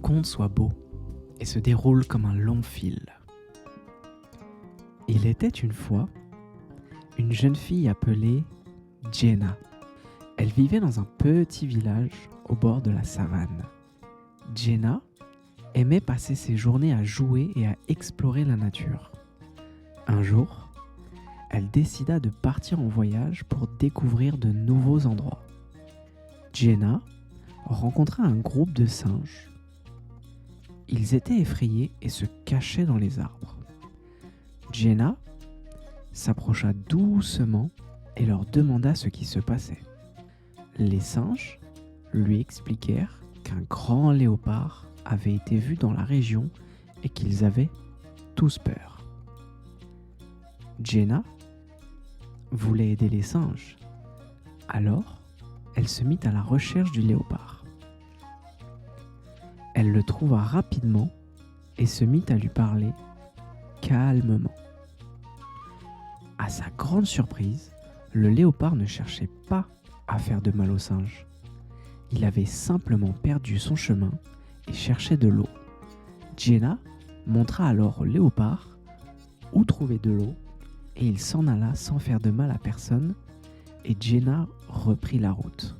conte soit beau et se déroule comme un long fil. Il était une fois une jeune fille appelée Jenna. Elle vivait dans un petit village au bord de la savane. Jenna aimait passer ses journées à jouer et à explorer la nature. Un jour, elle décida de partir en voyage pour découvrir de nouveaux endroits. Jenna rencontra un groupe de singes. Ils étaient effrayés et se cachaient dans les arbres. Jenna s'approcha doucement et leur demanda ce qui se passait. Les singes lui expliquèrent qu'un grand léopard avait été vu dans la région et qu'ils avaient tous peur. Jenna voulait aider les singes, alors elle se mit à la recherche du léopard. Elle le trouva rapidement et se mit à lui parler calmement. À sa grande surprise, le léopard ne cherchait pas à faire de mal aux singes. Il avait simplement perdu son chemin et cherchait de l'eau. Jenna montra alors au léopard où trouver de l'eau et il s'en alla sans faire de mal à personne et Jenna reprit la route.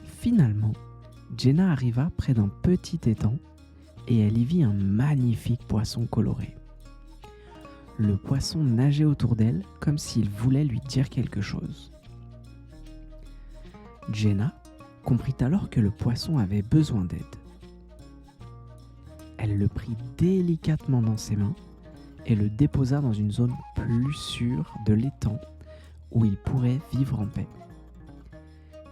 Finalement, Jenna arriva près d'un petit étang et elle y vit un magnifique poisson coloré. Le poisson nageait autour d'elle comme s'il voulait lui dire quelque chose. Jenna comprit alors que le poisson avait besoin d'aide. Elle le prit délicatement dans ses mains et le déposa dans une zone plus sûre de l'étang où il pourrait vivre en paix.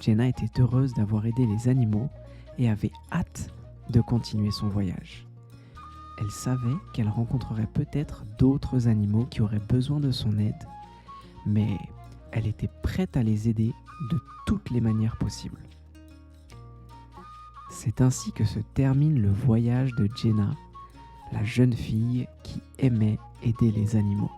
Jenna était heureuse d'avoir aidé les animaux et avait hâte de continuer son voyage. Elle savait qu'elle rencontrerait peut-être d'autres animaux qui auraient besoin de son aide, mais elle était prête à les aider de toutes les manières possibles. C'est ainsi que se termine le voyage de Jenna, la jeune fille qui aimait aider les animaux.